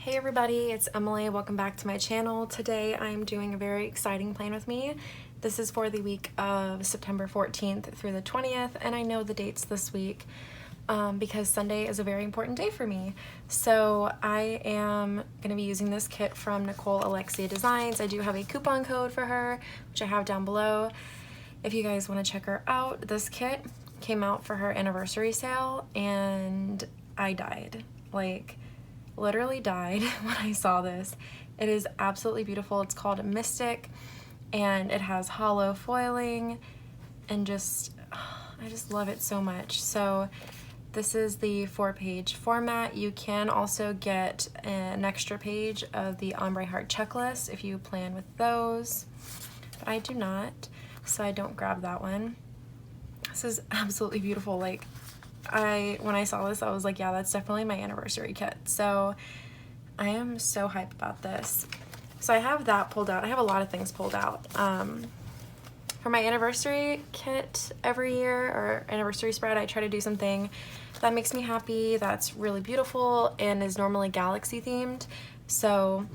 Hey everybody, it's Emily. Welcome back to my channel. Today I'm doing a very exciting plan with me. This is for the week of September 14th through the 20th, and I know the dates this week because Sunday is a very important day for me. So I am going to be using this kit from Nicole Alexia Designs. I do have a coupon code for her, which I have down below. If you guys want to check her out, this kit came out for her anniversary sale and I died. Like, literally died when I saw this. It is absolutely beautiful. It's called Mystic and it has hollow foiling and I just love it so much. So this is the 4-page format. You can also get an extra page of the ombre heart checklist if you plan with those, but I do not, so I don't grab that one. This is absolutely beautiful. Like, when I saw this, I was like, yeah, that's definitely my anniversary kit. So I am so hyped about this. So I have that pulled out. I have a lot of things pulled out. For my anniversary kit every year, or anniversary spread, I try to do something that makes me happy, that's really beautiful, and is normally galaxy themed. So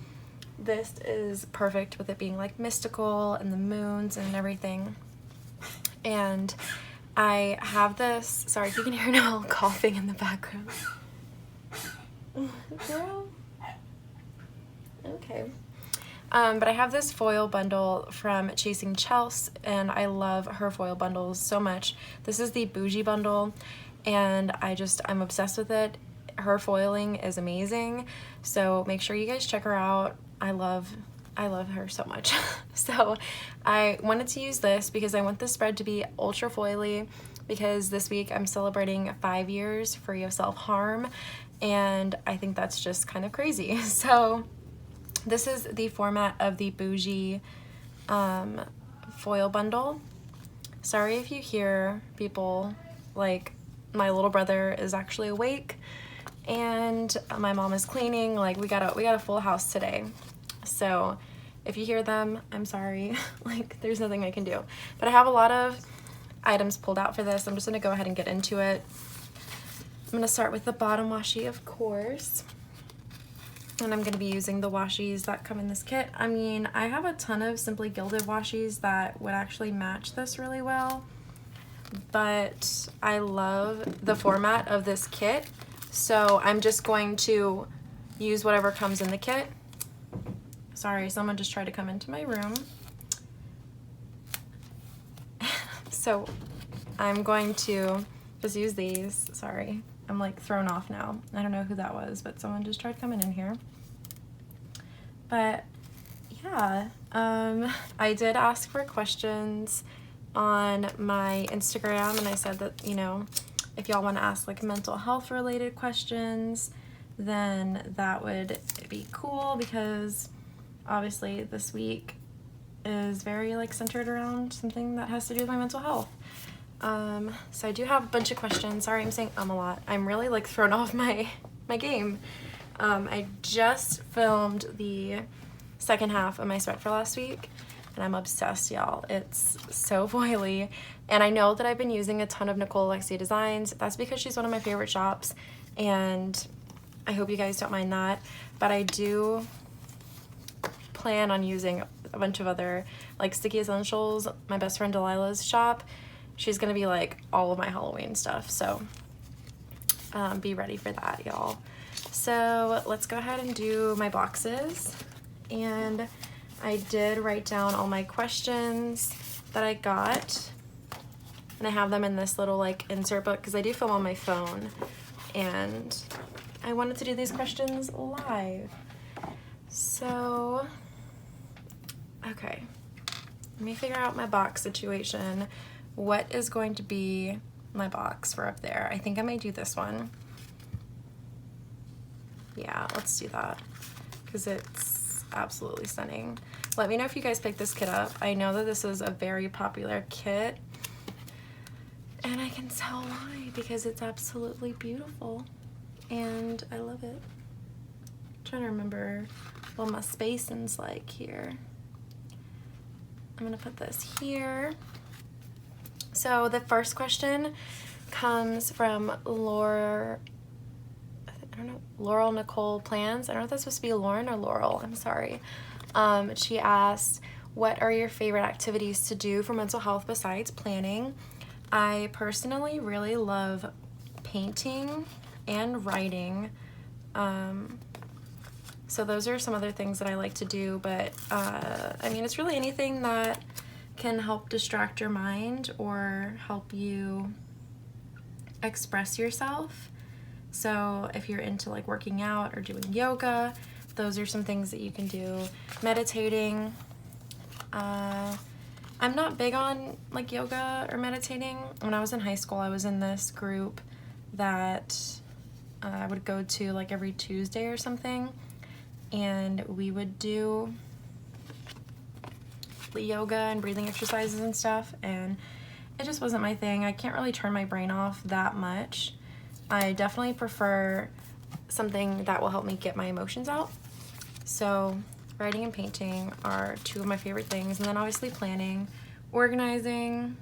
this is perfect with it being like mystical and the moons and everything. And I have this, sorry if you can hear Noelle coughing in the background. Girl. Okay. But I have this foil bundle from Chasing Chelsea, and I love her foil bundles so much. This is the Bougie bundle, and I'm obsessed with it. Her foiling is amazing, so make sure you guys check her out. I love her so much. So I wanted to use this because I want the spread to be ultra foily, because this week I'm celebrating 5 years free of self-harm, and I think that's just kind of crazy. So this is the format of the Bougie foil bundle. Sorry if you hear people, like my little brother is actually awake and my mom is cleaning. Like, we got a full house today. So if you hear them, I'm sorry. Like, there's nothing I can do. But I have a lot of items pulled out for this. I'm just gonna go ahead and get into it. I'm gonna start with the bottom washi, of course. And I'm gonna be using the washies that come in this kit. I mean, I have a ton of Simply Gilded washies that would actually match this really well, but I love the format of this kit. So I'm just going to use whatever comes in the kit. Sorry, someone just tried to come into my room. So I'm going to just use these. Sorry, I'm like thrown off now. I don't know who that was, but someone just tried coming in here. But yeah, I did ask for questions on my Instagram, and I said that, you know, if y'all want to ask like mental health related questions, then that would be cool, because obviously this week is very like centered around something that has to do with my mental health. So I do have a bunch of questions. Sorry, I'm saying a lot. I'm really like thrown off my game. I just filmed the second half of my spread for last week, and I'm obsessed, y'all. It's so foily, and I know that I've been using a ton of Nicole Alexia Designs. That's because she's one of my favorite shops, and I hope you guys don't mind that. But I do plan on using a bunch of other, like Sticky Essentials, my best friend Delilah's shop. She's gonna be like all of my Halloween stuff, so be ready for that, y'all. So let's go ahead and do my boxes. And I did write down all my questions that I got, and I have them in this little like insert book because I do film on my phone, and I wanted to do these questions live. So okay, let me figure out my box situation. What is going to be my box for up there? I think I may do this one. Yeah, let's do that because it's absolutely stunning. Let me know if you guys picked this kit up. I know that this is a very popular kit, and I can tell why, because it's absolutely beautiful and I love it. I'm trying to remember what my spacing's like here. I'm gonna put this here. So the first question comes from Laura I don't know, Laurel Nicole Plans. I don't know if that's supposed to be Lauren or Laurel. I'm sorry. She asked, what are your favorite activities to do for mental health besides planning? I personally really love painting and writing. So those are some other things that I like to do, but I mean, it's really anything that can help distract your mind or help you express yourself. So if you're into like working out or doing yoga, those are some things that you can do. Meditating. I'm not big on like yoga or meditating. When I was in high school, I was in this group that I would go to like every Tuesday or something, and we would do yoga and breathing exercises and stuff, and it just wasn't my thing. I can't really turn my brain off that much. I definitely prefer something that will help me get my emotions out. So writing and painting are two of my favorite things, and then obviously planning, organizing.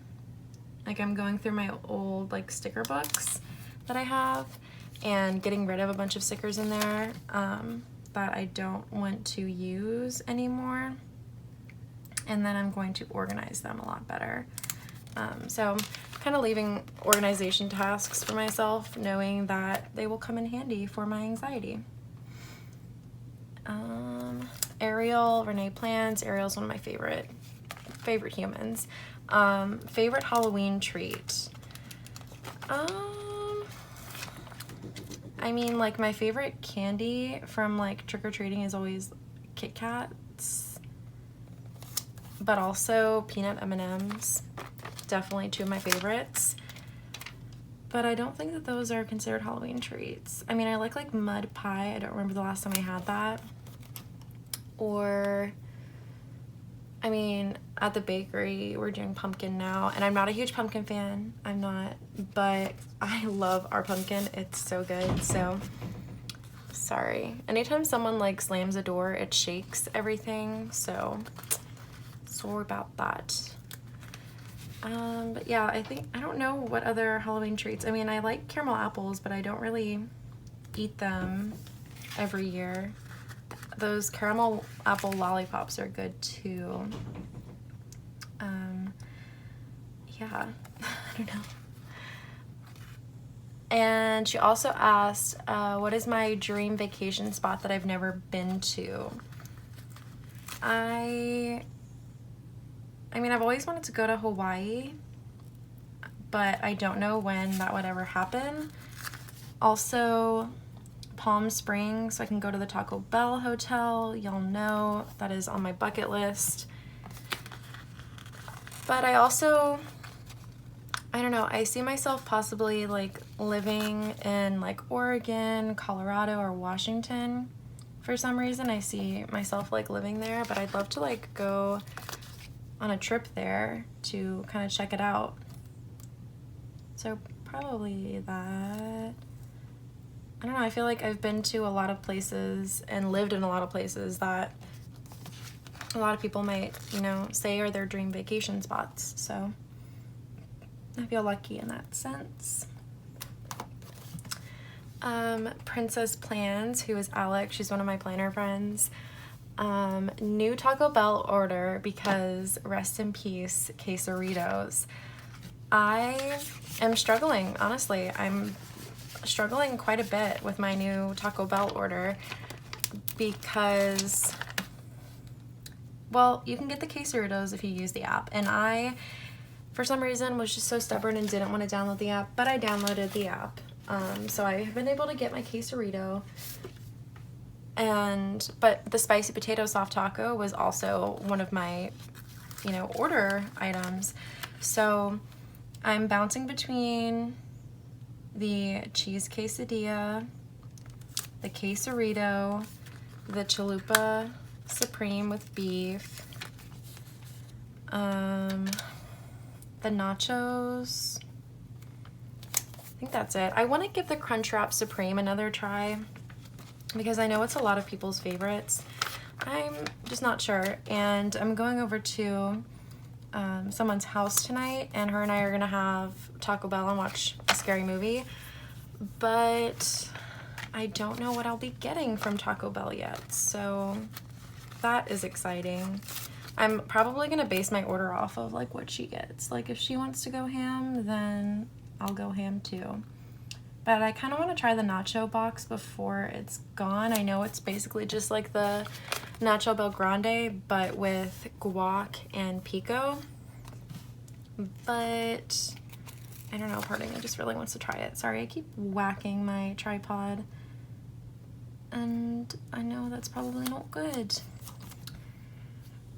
Like I'm going through my old like sticker books that I have and getting rid of a bunch of stickers in there that I don't want to use anymore, and then I'm going to organize them a lot better. So kind of leaving organization tasks for myself, knowing that they will come in handy for my anxiety. Ariel, Renee Plans. Ariel's one of my favorite humans. Favorite Halloween treat. I mean, like my favorite candy from like trick-or-treating is always Kit Kats, but also peanut M&Ms. Definitely two of my favorites. But I don't think that those are considered Halloween treats. I mean, I like mud pie. I don't remember the last time I had that. Or, I mean, at the bakery, we're doing pumpkin now, and I'm not a huge pumpkin fan. I'm not, but I love our pumpkin. It's so good. So, sorry. Anytime someone like slams a door, it shakes everything. So, sorry about that. But yeah, I don't know what other Halloween treats. I mean, I like caramel apples, but I don't really eat them every year. Those caramel apple lollipops are good too. Yeah, I don't know. And she also asked, what is my dream vacation spot that I've never been to? I mean, I've always wanted to go to Hawaii, but I don't know when that would ever happen. Also, Palm Springs, so I can go to the Taco Bell Hotel. Y'all know that is on my bucket list. But I also, I don't know, I see myself possibly like living in like Oregon, Colorado, or Washington. For some reason, I see myself like living there, but I'd love to like go on a trip there to kind of check it out. So probably that. I don't know, I feel like I've been to a lot of places and lived in a lot of places that a lot of people might, you know, say are their dream vacation spots. So I feel lucky in that sense. Princess Plans, who is Alex, she's one of my planner friends. New Taco Bell order because rest in peace, Quesaritos. I am struggling, honestly. I'm struggling quite a bit with my new Taco Bell order because, well, you can get the Quesaritos if you use the app, and I, for some reason, was just so stubborn and didn't want to download the app, but I downloaded the app. So I've been able to get my Quesarito, but the spicy potato soft taco was also one of my, you know, order items. So I'm bouncing between the cheese quesadilla, the Quesarito, the chalupa supreme with beef, the nachos. I think that's it. I want to give the Crunchwrap Supreme another try because I know it's a lot of people's favorites. I'm just not sure, and I'm going over to someone's house tonight, and her and I are gonna have Taco Bell and watch a scary movie, but I don't know what I'll be getting from Taco Bell yet, so that is exciting. I'm probably gonna base my order off of like what she gets. Like if she wants to go ham, then I'll go ham too. But I kind of want to try the nacho box before it's gone. I know it's basically just like the Nacho Bel Grande, but with guac and pico. But I don't know, part of me just really wants to try it. Sorry, I keep whacking my tripod. And I know that's probably not good.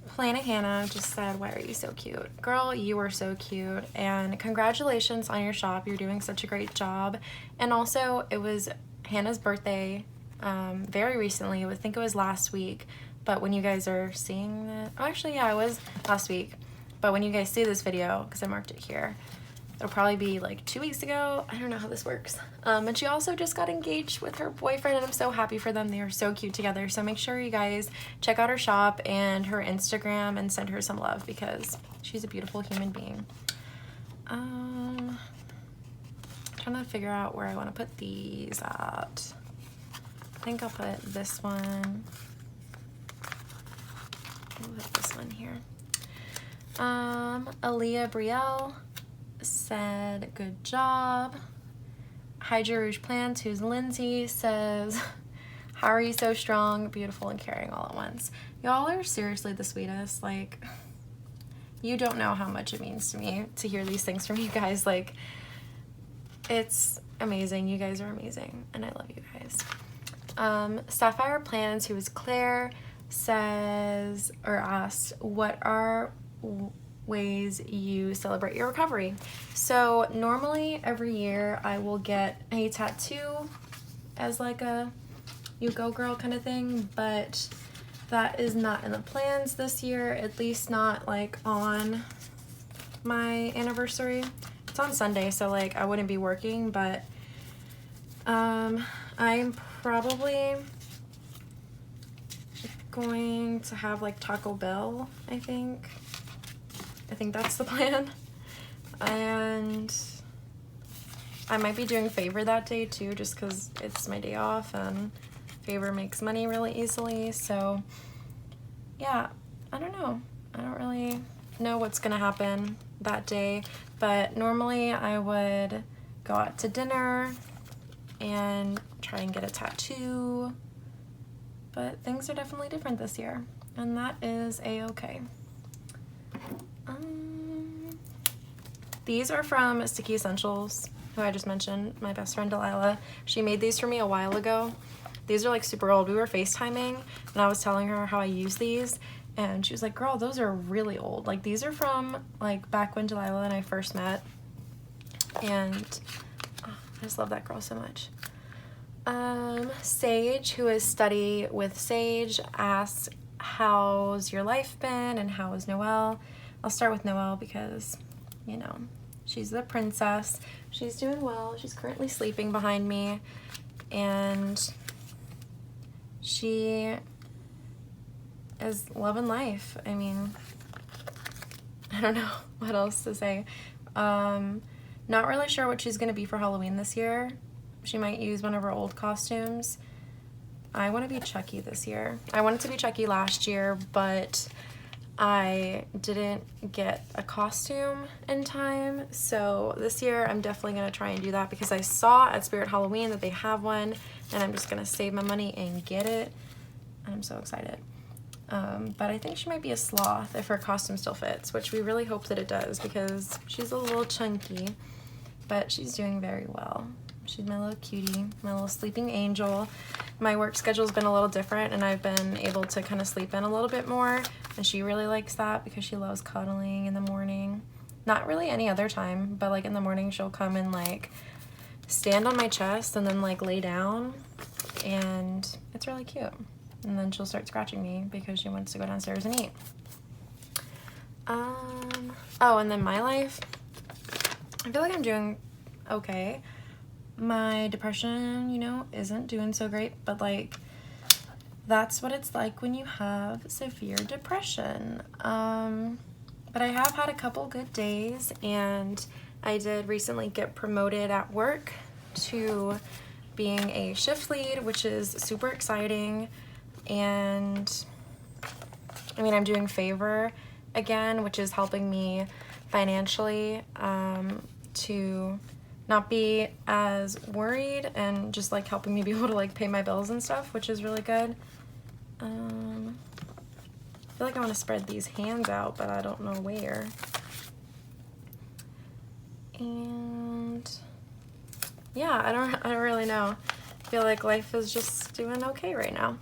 Planet Hannah just said, why are you so cute? Girl, you are so cute. And congratulations on your shop. You're doing such a great job. And also, it was Hannah's birthday very recently. I think it was last week. But when you guys are seeing that, oh, actually, yeah, it was last week. But when you guys see this video, because I marked it here, it'll probably be like 2 weeks ago. I don't know how this works. And she also just got engaged with her boyfriend, and I'm so happy for them. They are so cute together. So make sure you guys check out her shop and her Instagram and send her some love because she's a beautiful human being. I'm trying to figure out where I want to put these at. I think I'll put this one. I'll put this one here. Aaliyah Brielle said, good job. Hydra Rouge Plants, who's Lindsay, says, how are you so strong, beautiful, and caring all at once? Y'all are seriously the sweetest. Like, you don't know how much it means to me to hear these things from you guys. Like, it's amazing. You guys are amazing, and I love you guys. Sapphire Plans, who is Claire, says, or asked, what are ways you celebrate your recovery? So normally every year I will get a tattoo as like a you go girl kind of thing, but that is not in the plans this year, at least not like on my anniversary. It's on Sunday, so like I wouldn't be working, but I'm probably going to have like Taco Bell, I think that's the plan. And I might be doing Favor that day too, just because it's my day off and Favor makes money really easily. So yeah, I don't know. I don't really know what's gonna happen that day, but normally I would go out to dinner and try and get a tattoo, but things are definitely different this year, and that is a-okay. These are from Sticky Essentials, who I just mentioned, my best friend Delilah. She made these for me a while ago. These are like super old. We were FaceTiming and I was telling her how I use these, and she was like, girl, those are really old. Like, these are from like back when Delilah and I first met, and oh, I just love that girl so much. Sage, who is Study with Sage, asks, how's your life been and how is Noelle? I'll start with Noelle because, you know, she's the princess. She's doing well. She's currently sleeping behind me, and she is loving life. I mean, I don't know what else to say. Not really sure what she's gonna be for Halloween this year. She might use one of her old costumes. I want to be Chucky this year. I wanted to be Chucky last year, but I didn't get a costume in time. So this year I'm definitely going to try and do that because I saw at Spirit Halloween that they have one, and I'm just going to save my money and get it. I'm so excited. But I think she might be a sloth if her costume still fits, which we really hope that it does because she's a little chunky, but she's doing very well. She's my little cutie, my little sleeping angel. My work schedule's been a little different, and I've been able to kind of sleep in a little bit more, and she really likes that because she loves cuddling in the morning. Not really any other time, but like in the morning she'll come and like stand on my chest and then like lay down, and it's really cute. And then she'll start scratching me because she wants to go downstairs and eat. Oh, and then my life, I feel like I'm doing okay. My depression, you know, isn't doing so great, but like that's what it's like when you have severe depression. But I have had a couple good days, and I did recently get promoted at work to being a shift lead, which is super exciting. And I mean, I'm doing favor again, which is helping me financially to not be as worried and just like helping me be able to like pay my bills and stuff, which is really good. I feel like I want to spread these hands out, but I don't know where. And yeah, I don't really know. I feel like life is just doing okay right now.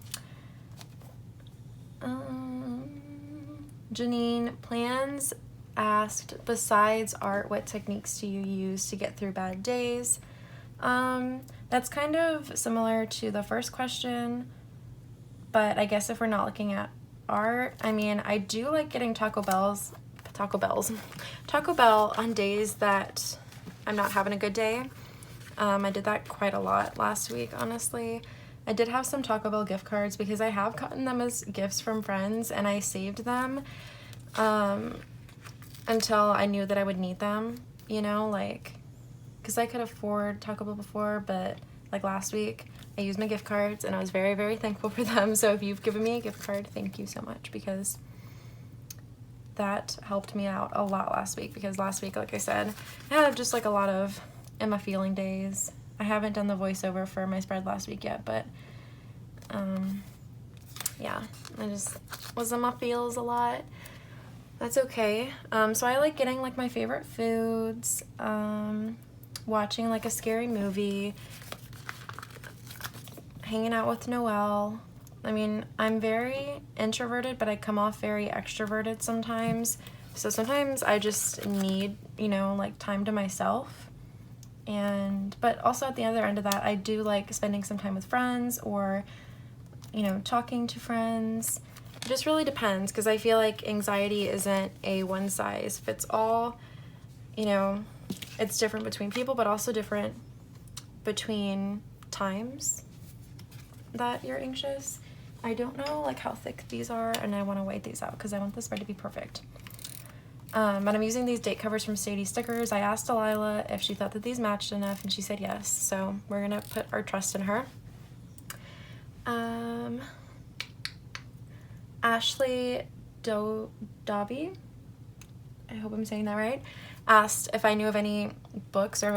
Janine Plans asked, besides art, what techniques do you use to get through bad days? That's kind of similar to the first question, but I guess if we're not looking at art, I mean, I do like getting Taco Bell on days that I'm not having a good day. I did that quite a lot last week, honestly. I did have some Taco Bell gift cards because I have gotten them as gifts from friends, and I saved them until I knew that I would need them, you know, like, because I could afford Taco Bell before, but like last week I used my gift cards and I was very, very thankful for them. So if you've given me a gift card, thank you so much, because that helped me out a lot last week. Because last week, like I said, I had just like a lot of Emma feeling days. I haven't done the voiceover for my spread last week yet, but yeah, I just was in my feels a lot. That's okay. So I like getting like my favorite foods, watching like a scary movie, hanging out with Noelle. I mean, I'm very introverted, but I come off very extroverted sometimes. So sometimes I just need, you know, like time to myself. But also at the other end of that, I do like spending some time with friends or, you know, talking to friends. It just really depends, because I feel like anxiety isn't a one size fits all. You know, it's different between people, but also different between times that you're anxious. I don't know like how thick these are, and I want to weigh these out because I want the spread to be perfect. But I'm using these date covers from Sadie Stickers. I asked Delilah if she thought that these matched enough, and she said yes. So we're gonna put our trust in her. Ashley Dobby, I hope I'm saying that right, asked if I knew of any books or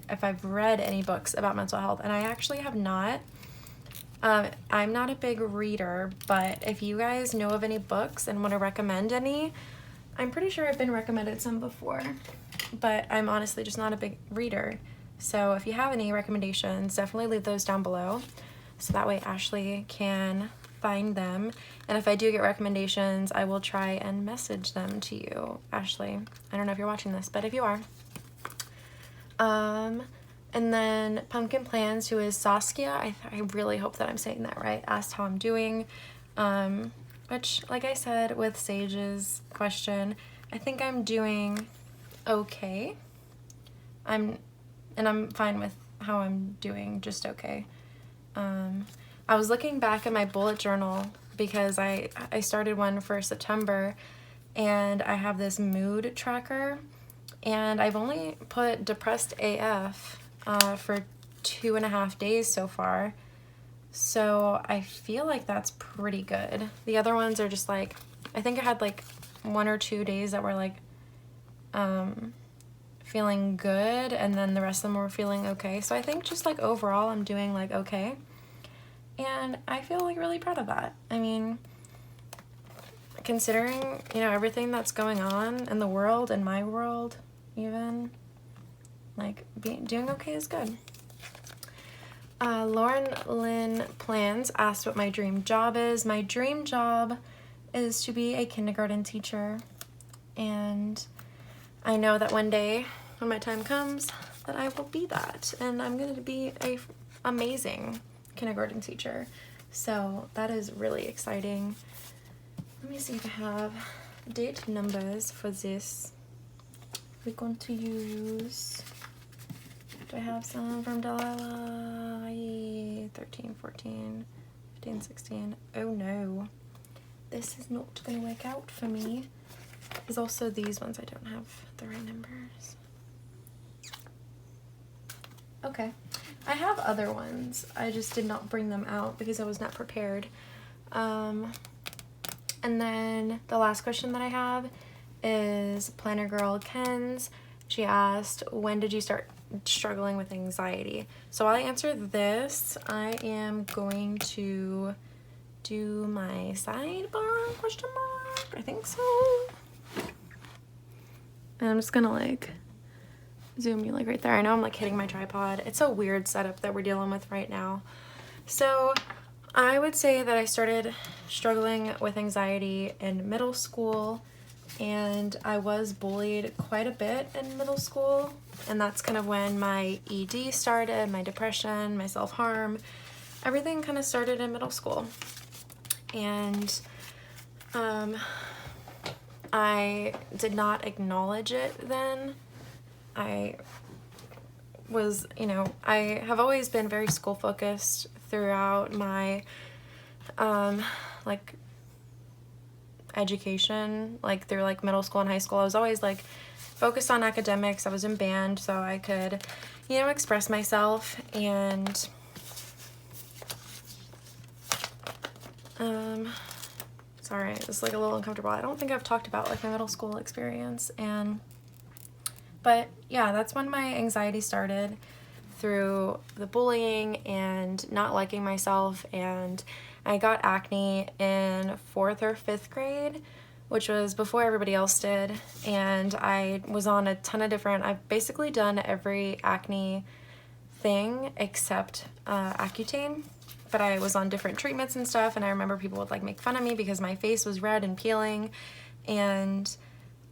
if I've read any books about mental health, and I actually have not. I'm not a big reader, but if you guys know of any books and want to recommend any, I'm pretty sure I've been recommended some before, but I'm honestly just not a big reader. So if you have any recommendations, definitely leave those down below, so that way Ashley can find them. And if I do get recommendations, I will try and message them to you, Ashley. I don't know if you're watching this, but if you are. And then Pumpkin Plans, who is Saskia, I really hope that I'm saying that right, asked how I'm doing, which, like I said with Sage's question, I think I'm doing okay. I'm fine with how I'm doing, just okay. I was looking back at my bullet journal because I started one for September, and I have this mood tracker, and I've only put depressed AF for 2.5 days so far, so I feel like that's pretty good. The other ones are just like, I think I had like 1 or 2 days that were like feeling good, and then the rest of them were feeling okay. So I think just like overall I'm doing like okay, and I feel like really proud of that. I mean, considering, you know, everything that's going on in the world, in my world even, like doing okay is good. Lauren Lynn Plans asked what my dream job is. My dream job is to be a kindergarten teacher, and I know that one day when my time comes that I will be that, and I'm going to be a amazing kindergarten teacher. So that is really exciting. Let me see if I have date numbers for this. We're going to use, do I have some from Delilah? 13, 14, 15, 16. Oh no, this is not going to work out for me. There's also these ones, I don't have the right numbers. Okay, I have other ones. I just did not bring them out because I was not prepared. And then the last question that I have is Planner Girl Ken's. She asked, when did you start struggling with anxiety? So while I answer this, I am going to do my sidebar question mark. I think so. And I'm just gonna like zoom you like right there. I know I'm like hitting my tripod. It's a weird setup that we're dealing with right now. So I would say that I started struggling with anxiety in middle school, and I was bullied quite a bit in middle school, and that's kind of when my ED started, my depression, my self-harm, everything kind of started in middle school. And I did not acknowledge it then. I was, you know, I have always been very school focused throughout my like education, like through like middle school and high school. I was always like focused on academics. I was in band so I could, you know, express myself. And sorry, it's like a little uncomfortable. I don't think I've talked about like my middle school experience. But yeah, that's when my anxiety started, through the bullying and not liking myself. And I got acne in 4th or 5th grade, which was before everybody else did. And I was on a ton of different, I've basically done every acne thing except Accutane, but I was on different treatments and stuff. And I remember people would like make fun of me because my face was red and peeling. And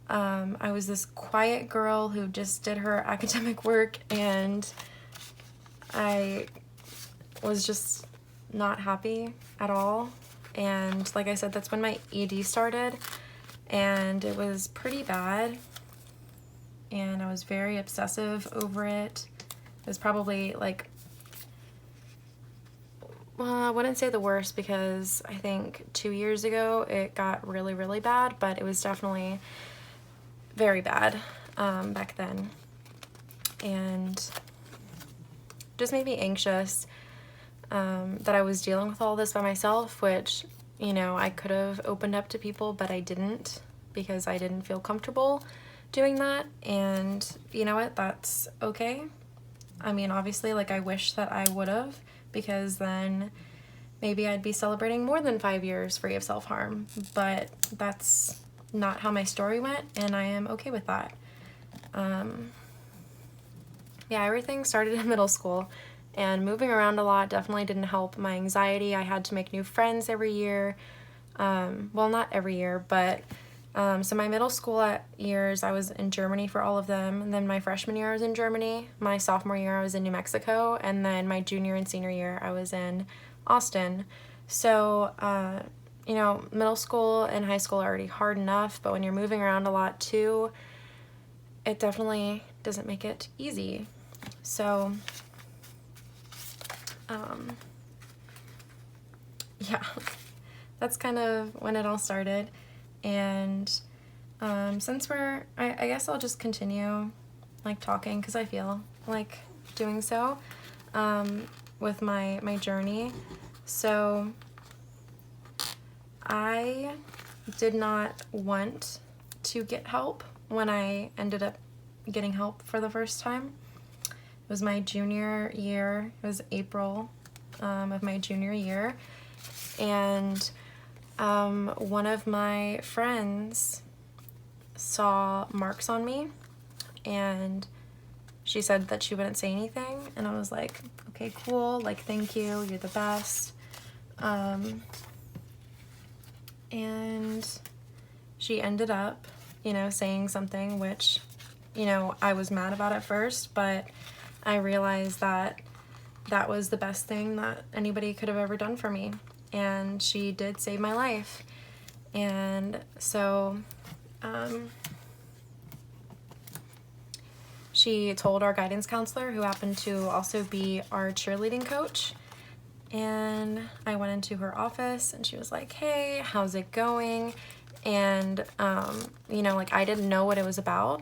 I was this quiet girl who just did her academic work, and I was just not happy at all. And like I said, that's when my ED started, and it was pretty bad, and I was very obsessive over it. It was probably like, well, I wouldn't say the worst, because I think 2 years ago it got really, really bad, but it was definitely very bad back then, and just made me anxious that I was dealing with all this by myself, which, you know, I could have opened up to people, but I didn't, because I didn't feel comfortable doing that. And you know what, that's okay. I mean, obviously, like, I wish that I would have, because then maybe I'd be celebrating more than 5 years free of self-harm, but that's not how my story went, and I am okay with that. Yeah, everything started in middle school, and moving around a lot definitely didn't help my anxiety. I had to make new friends every year. Well, not every year, but so my middle school years, I was in Germany for all of them, and then my freshman year I was in Germany, my sophomore year I was in New Mexico, and then my junior and senior year I was in Austin. So you know, middle school and high school are already hard enough, but when you're moving around a lot too, it definitely doesn't make it easy. So yeah, that's kind of when it all started. And since I guess I'll just continue like talking, because I feel like doing so with my journey. So I did not want to get help when I ended up getting help for the first time. It was my junior year. It was April of my junior year. And one of my friends saw marks on me, and she said that she wouldn't say anything. And I was like, okay, cool. Like, thank you. You're the best. And she ended up, you know, saying something which, you know, I was mad about at first, but I realized that that was the best thing that anybody could have ever done for me. And she did save my life. And so she told our guidance counselor, who happened to also be our cheerleading coach. And I went into her office, and she was like, hey, how's it going? And, you know, like, I didn't know what it was about.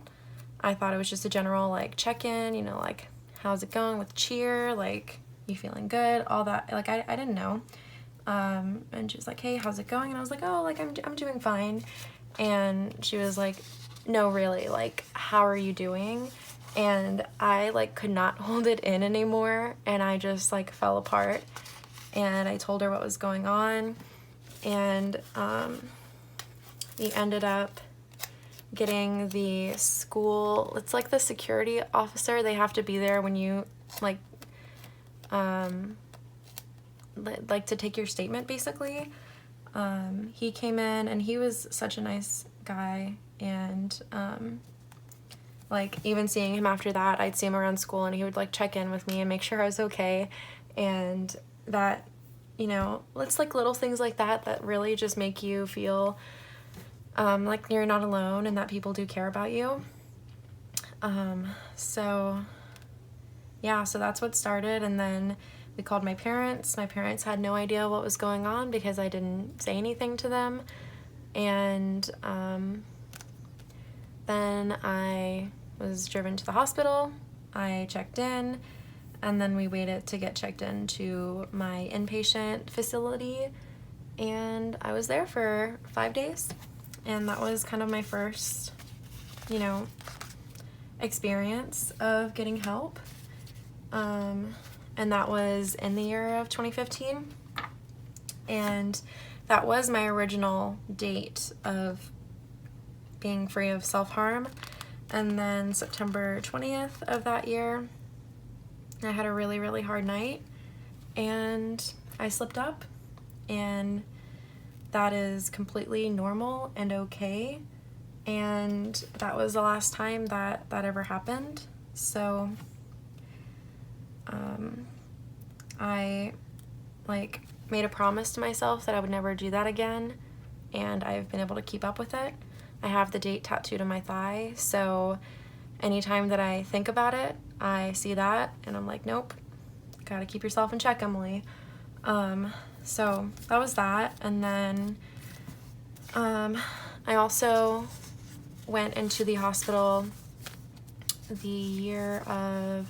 I thought it was just a general, like, check-in, you know, like, how's it going with cheer? Like, you feeling good? All that. Like, I didn't know. And she was like, hey, how's it going? And I was like, oh, like, I'm doing fine. And she was like, no, really, like, how are you doing? And I, like, could not hold it in anymore, and I just, like, fell apart. And I told her what was going on, and we ended up getting the school, it's like the security officer, they have to be there when you, like to take your statement, basically. He came in, and he was such a nice guy, and like, even seeing him after that, I'd see him around school, and he would, like, check in with me and make sure I was okay. And that, you know, it's like little things like that that really just make you feel like you're not alone and that people do care about you. So yeah, so that's what started. And then we called my parents. My parents had no idea what was going on because I didn't say anything to them. And then I was driven to the hospital. I checked in, and then we waited to get checked into my inpatient facility, and I was there for 5 days. And that was kind of my first, you know, experience of getting help. And that was in the year of 2015. And that was my original date of being free of self-harm. And then September 20th of that year, I had a really, really hard night, and I slipped up, and that is completely normal and okay. And that was the last time that ever happened. So I, like, made a promise to myself that I would never do that again, and I've been able to keep up with it. I have the date tattooed on my thigh, so anytime that I think about it, I see that, and I'm like, nope, gotta keep yourself in check, Emily. So that was that. And then I also went into the hospital the year of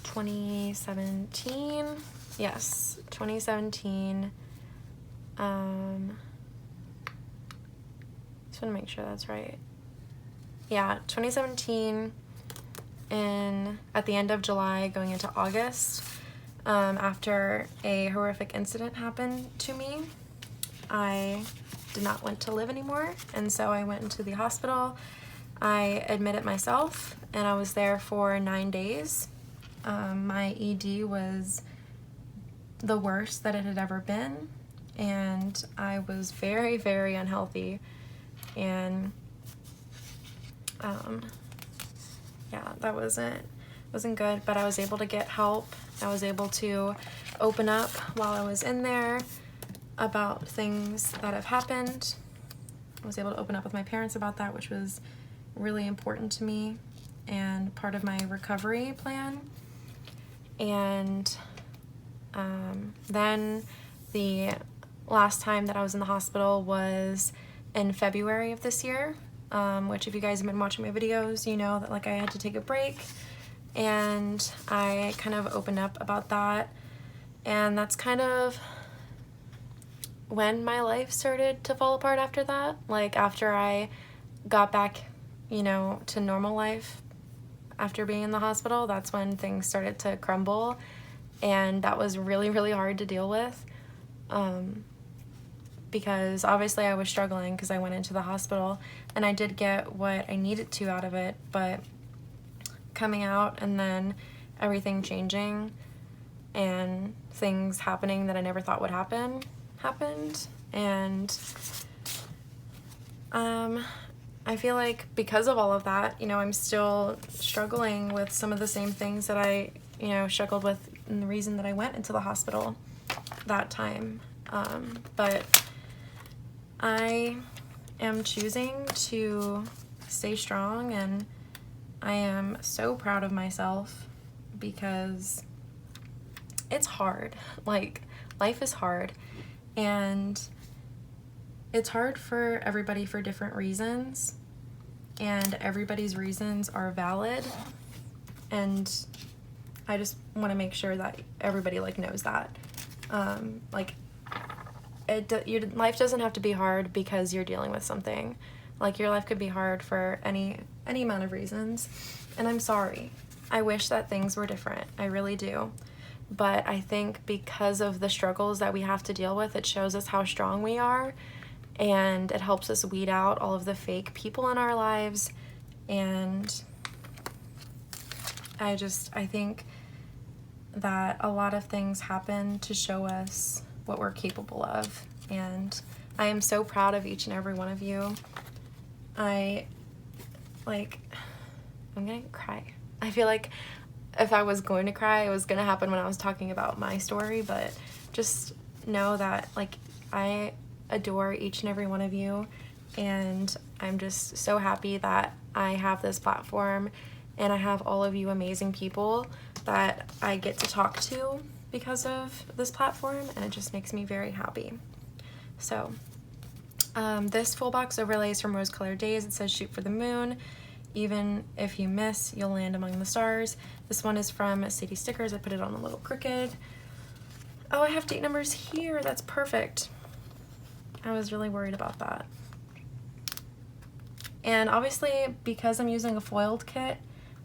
2017. Yes, 2017. Just want to make sure that's right. Yeah, 2017, at the end of July going into August, after a horrific incident happened to me. I did not want to live anymore, and so I went into the hospital. I admitted myself, and I was there for 9 days. My ED was the worst that it had ever been, and I was very, very unhealthy. And yeah, that wasn't good, but I was able to get help. I was able to open up while I was in there about things that have happened. I was able to open up with my parents about that, which was really important to me and part of my recovery plan. And then the last time that I was in the hospital was in February of this year, which if you guys have been watching my videos, you know that, like, I had to take a break, and I kind of opened up about that. And that's kind of when my life started to fall apart after that. Like, after I got back, you know, to normal life after being in the hospital, that's when things started to crumble, and that was really, really hard to deal with, because obviously I was struggling because I went into the hospital, and I did get what I needed to out of it, but coming out and then everything changing and things happening that I never thought would happen happened. And I feel like because of all of that, you know, I'm still struggling with some of the same things that I, you know, struggled with, and the reason that I went into the hospital that time. But I am choosing to stay strong, and I am so proud of myself because it's hard. Like, life is hard, and it's hard for everybody for different reasons, and everybody's reasons are valid. and I just want to make sure that everybody like knows that. Like your life doesn't have to be hard because you're dealing with something. Like your life could be hard for any amount of reasons, and I'm sorry. I wish that things were different. I really do. But I think because of the struggles that we have to deal with, it shows us how strong we are, and it helps us weed out all of the fake people in our lives. And I think that a lot of things happen to show us what we're capable of, and I am so proud of each and every one of you. I'm gonna cry. I feel like if I was going to cry, it was gonna happen when I was talking about my story, but just know that like I adore each and every one of you, and I'm just so happy that I have this platform and I have all of you amazing people that I get to talk to because of this platform, and it just makes me very happy. So this full box overlay is from Rose Colored Days. It says shoot for the moon. Even if you miss, you'll land among the stars. This one is from Sadie Stickers. I put it on a little crooked. Oh, I have date numbers here. That's perfect. I was really worried about that. And obviously, because I'm using a foiled kit,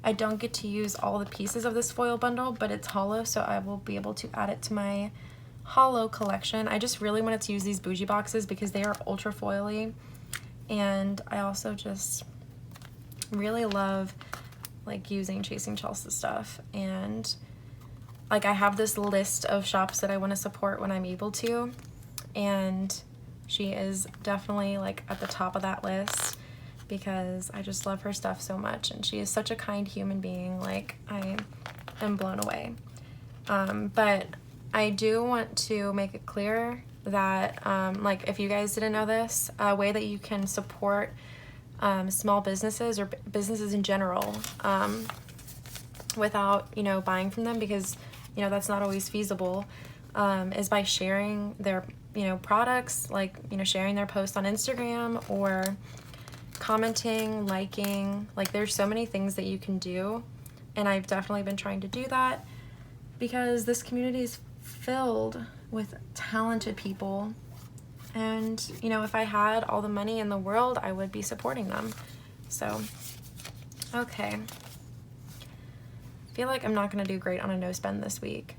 I don't get to use all the pieces of this foil bundle, but it's hollow, so I will be able to add it to my hollow collection. I just really wanted to use these bougie boxes because they are ultra foily, and I also just really love like using Chasing Chelsea stuff, and like I have this list of shops that I want to support when I'm able to, and she is definitely like at the top of that list because I just love her stuff so much, and she is such a kind human being. Like I am blown away. But I do want to make it clear that like if you guys didn't know this, a way that you can support small businesses or businesses in general without, you know, buying from them, because, you know, that's not always feasible, is by sharing their, you know, products, like, you know, sharing their posts on Instagram or commenting, liking. Like there's so many things that you can do, and I've definitely been trying to do that because this community is filled with talented people. And, you know, if I had all the money in the world, I would be supporting them. So, okay. I feel like I'm not going to do great on a no spend this week.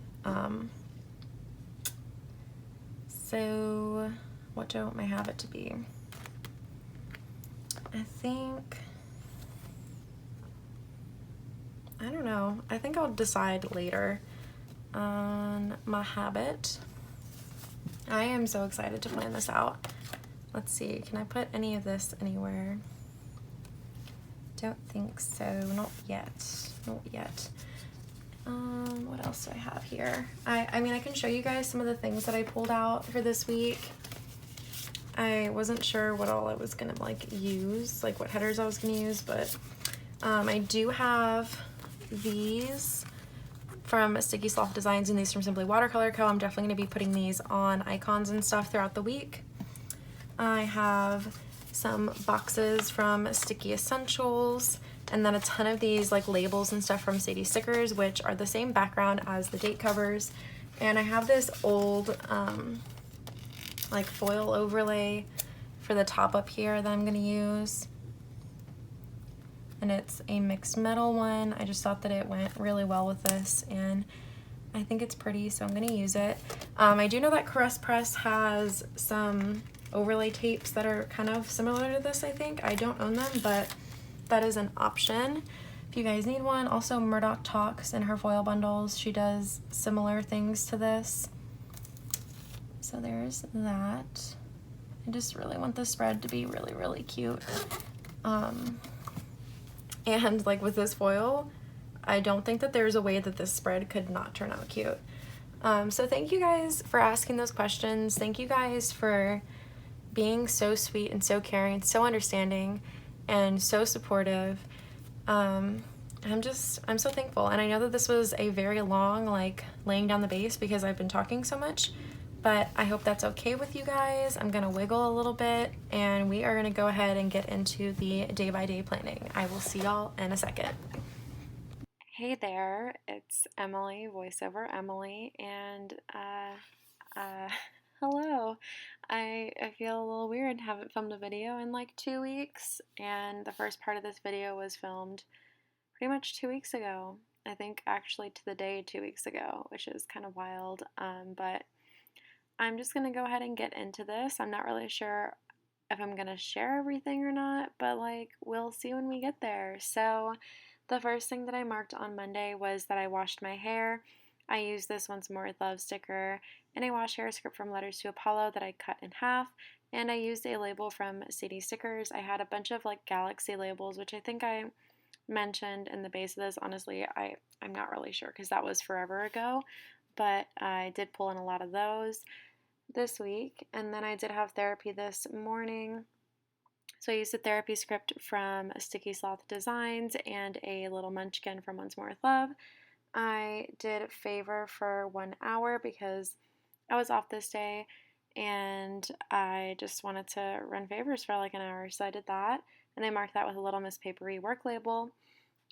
So, what do I want my habit to be? I don't know. I think I'll decide later on my habit. I am so excited to plan this out. Let's see, can I put any of this anywhere? Don't think so, not yet, not yet. What else do I have here? I mean, I can show you guys some of the things that I pulled out for this week. I wasn't sure what all I was gonna like use, like what headers I was gonna use, but I do have these from Sticky Sloth Designs and these from Simply Watercolor Co. I'm definitely going to be putting these on icons and stuff throughout the week. I have some boxes from Sticky Essentials, and then a ton of these like labels and stuff from Sadie Stickers, which are the same background as the date covers. And I have this old like foil overlay for the top up here that I'm going to use. And it's a mixed metal one. I just thought that it went really well with this, and I think it's pretty, so I'm gonna use it. I do know that Caress Press has some overlay tapes that are kind of similar to this, I think. I don't own them, but that is an option if you guys need one. Also, Murdoch Talks in her foil bundles, she does similar things to this. So there's that. I just really want the spread to be really, really cute. And like with this foil, I don't think that there's a way that this spread could not turn out cute. So thank you guys for asking those questions. Thank you guys for being so sweet and so caring, so understanding, and so supportive. I'm so thankful. And I know that this was a very long, like, laying down the base because I've been talking so much, but I hope that's okay with you guys. I'm gonna wiggle a little bit, and we are gonna go ahead and get into the day-by-day planning. I will see y'all in a second. Hey there, it's Emily, voiceover Emily, and uh, hello. I feel a little weird, haven't filmed a video in like 2 weeks, and the first part of this video was filmed pretty much 2 weeks ago. I think actually to the day 2 weeks ago, which is kind of wild. But I'm just gonna go ahead and get into this. I'm not really sure if I'm gonna share everything or not, but like we'll see when we get there. So, the first thing that I marked on Monday was that I washed my hair. I used this Once More with Love sticker and a wash hair script from Letters to Apollo that I cut in half. And I used a label from Sadie Stickers. I had a bunch of like galaxy labels, which I think I mentioned in the base of this. Honestly, I'm not really sure because that was forever ago, but I did pull in a lot of those this week. And then I did have therapy this morning. So I used a therapy script from Sticky Sloth Designs and a little munchkin from Once More with Love. I did favor for 1 hour because I was off this day and I just wanted to run favors for like an hour. So I did that and I marked that with a Little Miss Papery work label.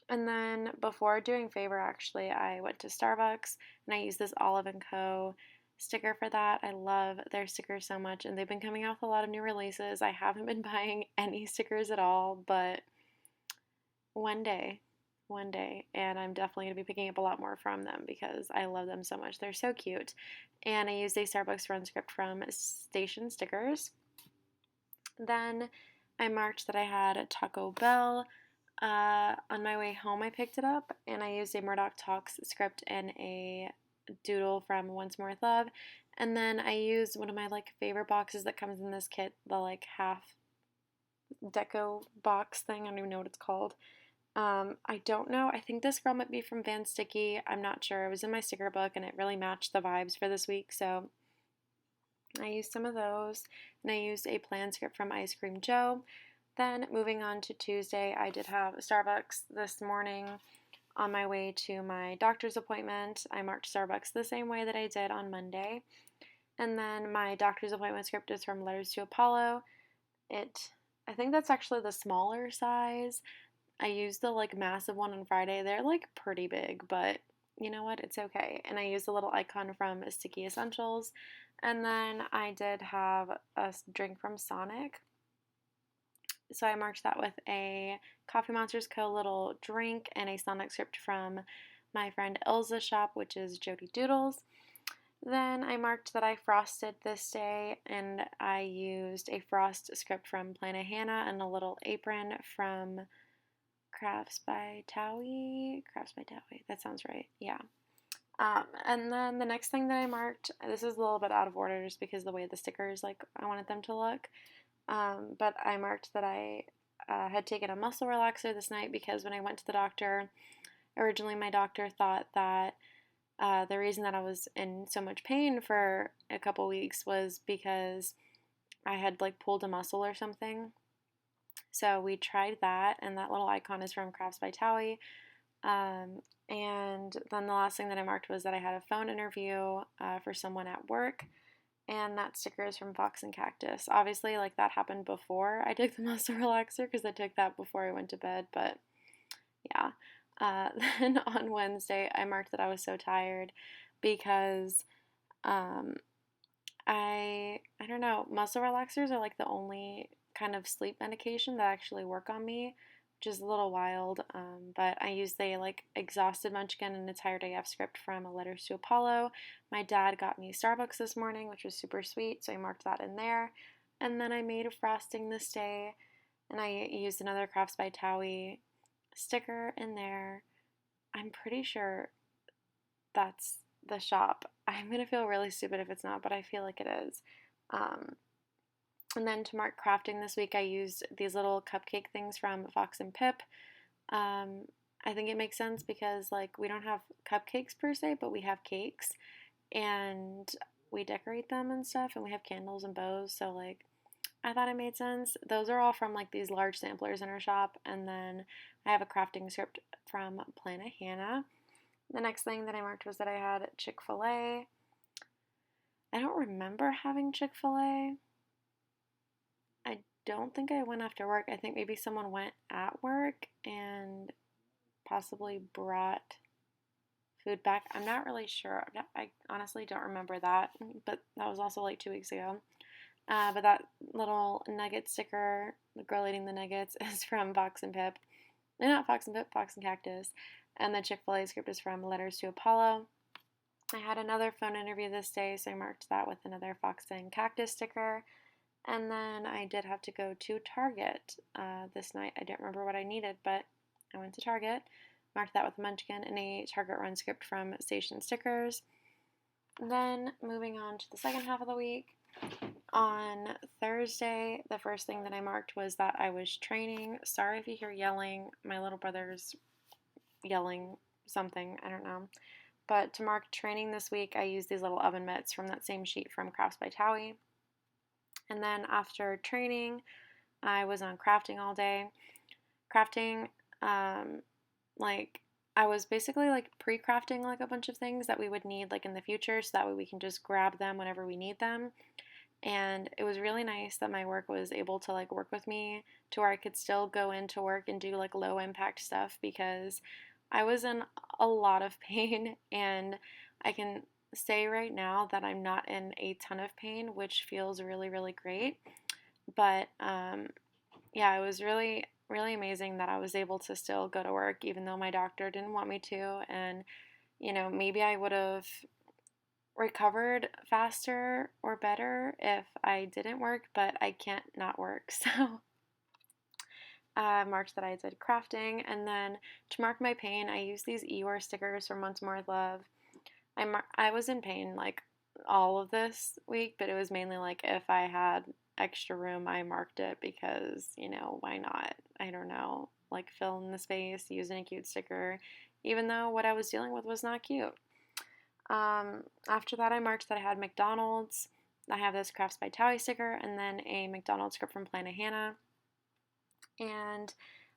And then before doing favor, actually, I went to Starbucks and I used this Olive & Co. sticker for that. I love their stickers so much, and they've been coming out with a lot of new releases. I haven't been buying any stickers at all, but one day, and I'm definitely going to be picking up a lot more from them because I love them so much. They're so cute. And I used a Starbucks run script from Station Stickers. Then I marked that I had Taco Bell. On my way home, I picked it up and I used a Murdoch Talks script and a doodle from Once More with Love. And then I used one of my like favorite boxes that comes in this kit, the like half deco box thing. I don't even know what it's called. I don't know. I think this girl might be from Van Sticky. I'm not sure. It was in my sticker book and it really matched the vibes for this week. So I used some of those. And I used a plan script from Ice Cream Joe. Then moving on to Tuesday, I did have Starbucks this morning on my way to my doctor's appointment. I marked Starbucks the same way that I did on Monday. And then my doctor's appointment script is from Letters to Apollo. I think that's actually the smaller size. I used the like massive one on Friday. They're like pretty big, but you know what? It's okay. And I used a little icon from Sticky Essentials. And then I did have a drink from Sonic. So I marked that with a Coffee Monsters Co. little drink and a Sonic script from my friend Ilza's shop, which is Jody Doodles. Then I marked that I frosted this day and I used a frost script from Planet Hannah and a little apron from Crafts by Towie. Crafts by Towie. That sounds right. Yeah. And then the next thing that I marked, this is a little bit out of order just because the way the stickers, like, I wanted them to look. But I marked that I had taken a muscle relaxer this night because when I went to the doctor, originally my doctor thought that the reason that I was in so much pain for a couple weeks was because I had like pulled a muscle or something. So we tried that, and that little icon is from Crafts by Towie. And then the last thing that I marked was that I had a phone interview for someone at work, and that sticker is from Fox and Cactus. Obviously, like that happened before I took the muscle relaxer because I took that before I went to bed, but yeah. Then on Wednesday, I marked that I was so tired because I don't know, muscle relaxers are like the only kind of sleep medication that actually work on me, which is a little wild. But I used the like exhausted munchkin and a tired AF script from a Letters to Apollo. My dad got me Starbucks this morning, which was super sweet, so I marked that in there. And then I made a frosting this day, and I used another Crafts by Towie sticker in there. I'm pretty sure that's the shop. I'm gonna feel really stupid if it's not, but I feel like it is. And then to mark crafting this week, I used these little cupcake things from Fox and Pip. I think it makes sense because like we don't have cupcakes per se, but we have cakes and we decorate them and stuff, and we have candles and bows. So like I thought it made sense. Those are all from like these large samplers in our shop, and then I have a crafting script from Planet Hannah. The next thing that I marked was that I had Chick-fil-A. I don't remember having Chick-fil-A. I don't think I went after work. I think maybe someone went at work and possibly brought food back. I'm not really sure. I honestly don't remember that, but that was also like 2 weeks ago. But that little nugget sticker, the girl eating the nuggets, is from Fox and Pip. No, not Fox and Pip, Fox and Cactus. And the Chick-fil-A script is from Letters to Apollo. I had another phone interview this day, so I marked that with another Fox and Cactus sticker. And then I did have to go to Target this night. I don't remember what I needed, but I went to Target, marked that with a Munchkin and a Target Run script from Station Stickers. Then moving on to the second half of the week. On Thursday, the first thing that I marked was that I was training. Sorry if you hear yelling. My little brother's yelling something. I don't know. But to mark training this week, I used these little oven mitts from that same sheet from Crafts by Towie. And then after training, I was on crafting all day. Crafting, like, I was basically like pre-crafting like a bunch of things that we would need like in the future, so that way we can just grab them whenever we need them. And it was really nice that my work was able to like work with me to where I could still go into work and do like low impact stuff, because I was in a lot of pain, and I can say right now that I'm not in a ton of pain, which feels really, really great. But yeah, it was really, really amazing that I was able to still go to work even though my doctor didn't want me to. And, maybe I would have recovered faster or better if I didn't work, but I can't not work. So marked that I did crafting. And then to mark my pain, I used these Eeyore stickers from Once More Love. I was in pain like all of this week, but it was mainly like if I had extra room, I marked it because, why not? I don't know, like fill in the space using a cute sticker, even though what I was dealing with was not cute. After that, I marked that I had McDonald's. I have this Crafts by Towie sticker, and then a McDonald's script from Planet Hannah. And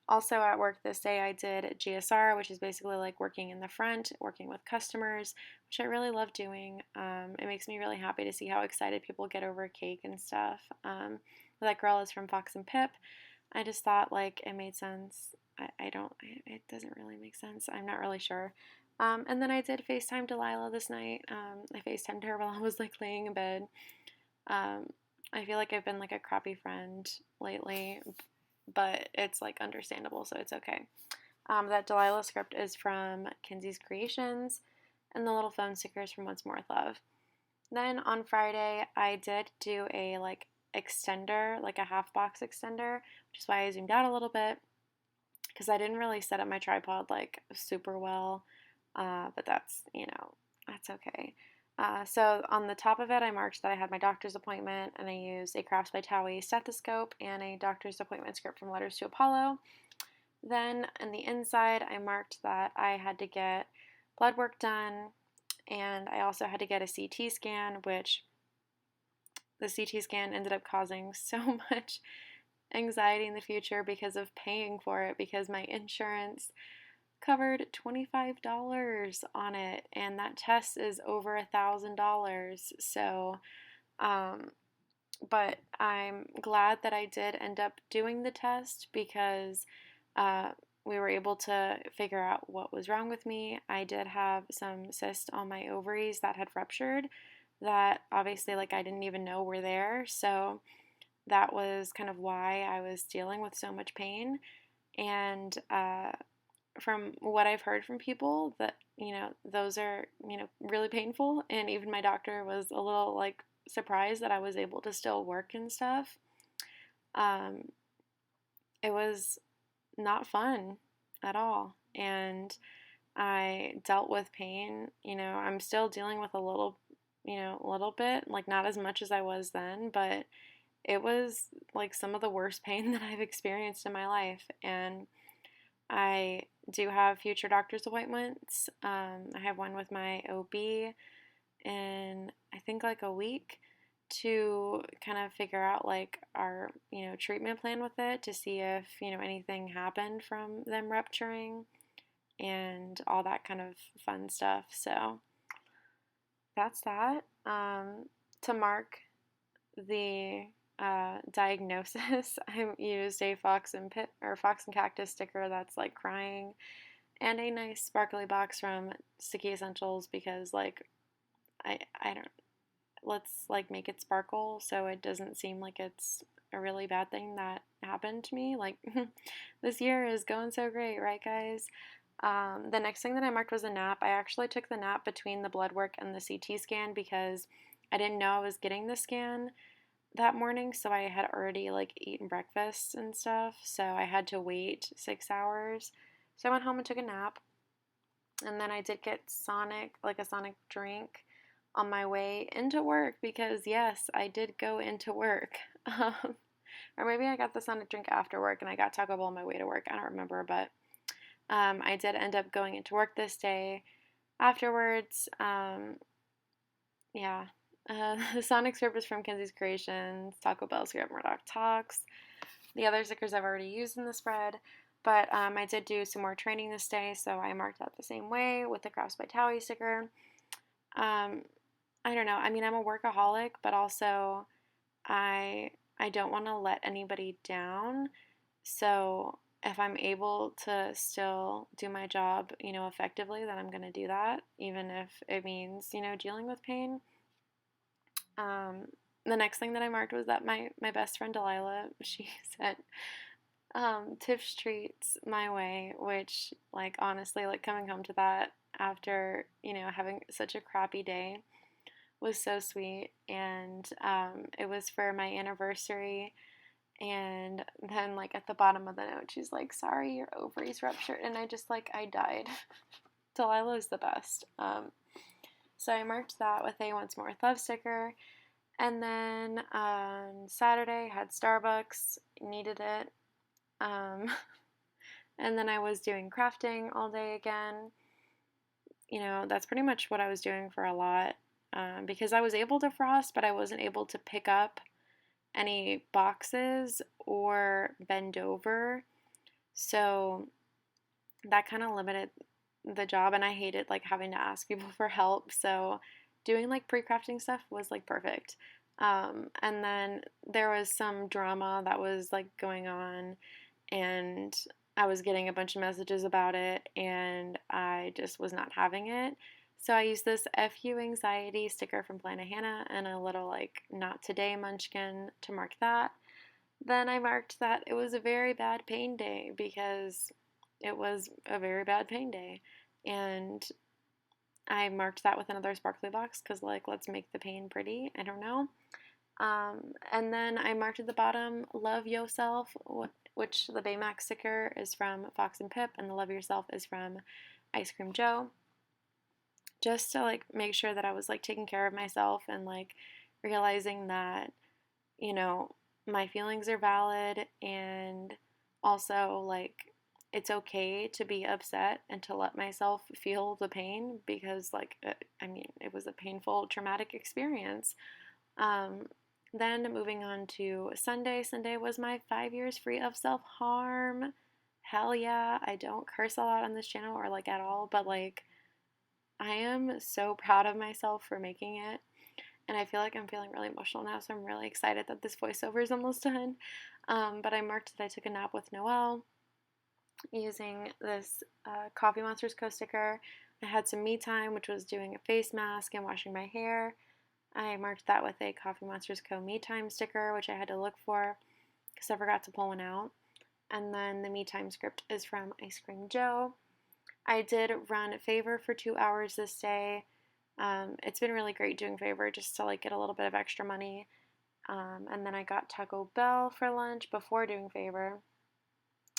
also at work this day, I did GSR, which is basically like working in the front, working with customers, which I really love doing. It makes me really happy to see how excited people get over cake and stuff. That girl is from Fox and Pip. I just thought like it made sense. It doesn't really make sense. I'm not really sure. And then I did FaceTime Delilah this night. I FaceTimed her while I was like laying in bed. I feel like I've been like a crappy friend lately, but it's like understandable, so it's okay. That Delilah script is from Kinsey's Creations, and the little phone sticker is from Once More with Love. Then on Friday, I did do a like extender, like a half box extender, which is why I zoomed out a little bit, because I didn't really set up my tripod like super well, but that's okay. So on the top of it, I marked that I had my doctor's appointment, and I used a Crafts by Towie stethoscope and a doctor's appointment script from Letters to Apollo. Then on the inside, I marked that I had to get blood work done, and I also had to get a CT scan, which the CT scan ended up causing so much anxiety in the future because of paying for it, because my insurance covered $25 on it, and that test is over $1,000. So, but I'm glad that I did end up doing the test, because we were able to figure out what was wrong with me. I did have some cysts on my ovaries that had ruptured, that obviously like I didn't even know were there. So that was kind of why I was dealing with so much pain. And from what I've heard from people, that those are really painful, and even my doctor was a little like surprised that I was able to still work and stuff. It was not fun at all, and I dealt with pain. I'm still dealing with a little bit, like not as much as I was then, but it was like some of the worst pain that I've experienced in my life. And I do have future doctor's appointments. I have one with my OB in I think like a week, to kind of figure out like our treatment plan with it, to see if anything happened from them rupturing and all that kind of fun stuff. So that's that. To mark the diagnosis, I used a Fox and Cactus sticker that's like crying. and a nice sparkly box from Sticky Essentials because like I don't let's like make it sparkle so it doesn't seem like it's a really bad thing that happened to me. Like this year is going so great, right guys? The next thing that I marked was a nap. I actually took the nap between the blood work and the CT scan because I didn't know I was getting the scan that morning, so I had already like eaten breakfast and stuff, so I had to wait 6 hours. So I went home and took a nap, and then I did get a Sonic drink on my way into work because yes, I did go into work. Or maybe I got the Sonic drink after work and I got Taco Bell on my way to work. I don't remember, but I did end up going into work this day afterwards. Yeah. The Sonic syrup is from Kenzie's Creations, Taco Bell syrup, Murdoch Talks. The other stickers I've already used in the spread, but I did do some more training this day, so I marked that the same way with the Crafts by Towie sticker. I don't know. I mean, I'm a workaholic, but also I don't want to let anybody down. So if I'm able to still do my job, effectively, then I'm going to do that, even if it means, dealing with pain. The next thing that I marked was that my best friend Delilah, she sent Tiff's treats my way, which, like, honestly, like, coming home to that after, having such a crappy day was so sweet. And it was for my anniversary. And then, like, at the bottom of the note, she's like, sorry, your ovaries ruptured. And I just, like, I died. Delilah is the best. So I marked that with a Once More with Love sticker. And then on Saturday, I had Starbucks, needed it. And then I was doing crafting all day again. That's pretty much what I was doing for a lot. Because I was able to frost, but I wasn't able to pick up any boxes or bend over. So that kind of limited the job, and I hated like having to ask people for help. So doing like pre-crafting stuff was like perfect. And then there was some drama that was like going on, and I was getting a bunch of messages about it, and I just was not having it. So I used this FU anxiety sticker from Planet Hannah and a little like not today munchkin to mark that. Then I marked that it was a very bad pain day because it was a very bad pain day. And I marked that with another sparkly box because, like, let's make the pain pretty. I don't know. And then I marked at the bottom, Love Yourself, which the Baymax sticker is from Fox and Pip, and the Love Yourself is from Ice Cream Joe. Just to, like, make sure that I was, like, taking care of myself and, like, realizing that, my feelings are valid, and also, like, it's okay to be upset and to let myself feel the pain because, like, it was a painful, traumatic experience. Then moving on to Sunday. Sunday was my 5 years free of self-harm. Hell yeah. I don't curse a lot on this channel or, like, at all, but, like, I am so proud of myself for making it. And I feel like I'm feeling really emotional now, so I'm really excited that this voiceover is almost done. But I marked that I took a nap with Noelle using this Coffee Monsters Co sticker. I had some me time, which was doing a face mask and washing my hair. I marked that with a Coffee Monsters Co me time sticker, which I had to look for because I forgot to pull one out. And then the me time script is from Ice Cream Joe. I did run Favor for 2 hours this day. It's been really great doing Favor just to like get a little bit of extra money. And then I got Taco Bell for lunch before doing Favor.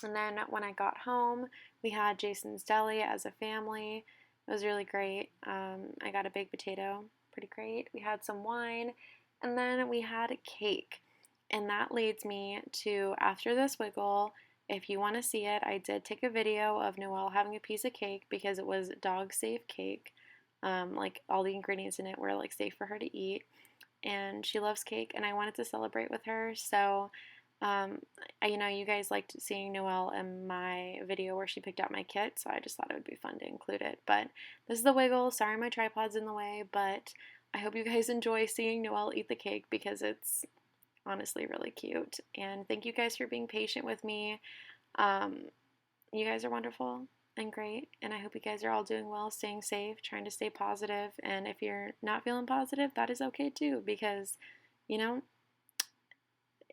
And then when I got home, we had Jason's Deli as a family. It was really great. I got a baked potato, pretty great. We had some wine, and then we had a cake. And that leads me to after this wiggle. If you want to see it, I did take a video of Noelle having a piece of cake because it was dog safe cake. Like all the ingredients in it were like safe for her to eat. And she loves cake, and I wanted to celebrate with her. So, you guys liked seeing Noelle in my video where she picked out my kit, so I just thought it would be fun to include it. But this is the wiggle. Sorry my tripod's in the way, but I hope you guys enjoy seeing Noelle eat the cake because it's honestly really cute. And thank you guys for being patient with me. You guys are wonderful. and great. And I hope you guys are all doing well, staying safe, trying to stay positive. And if you're not feeling positive, that is okay too, because, you know,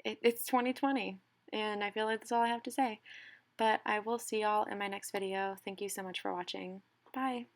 it's 2020. And I feel like that's all I have to say. But I will see y'all in my next video. Thank you so much for watching. Bye.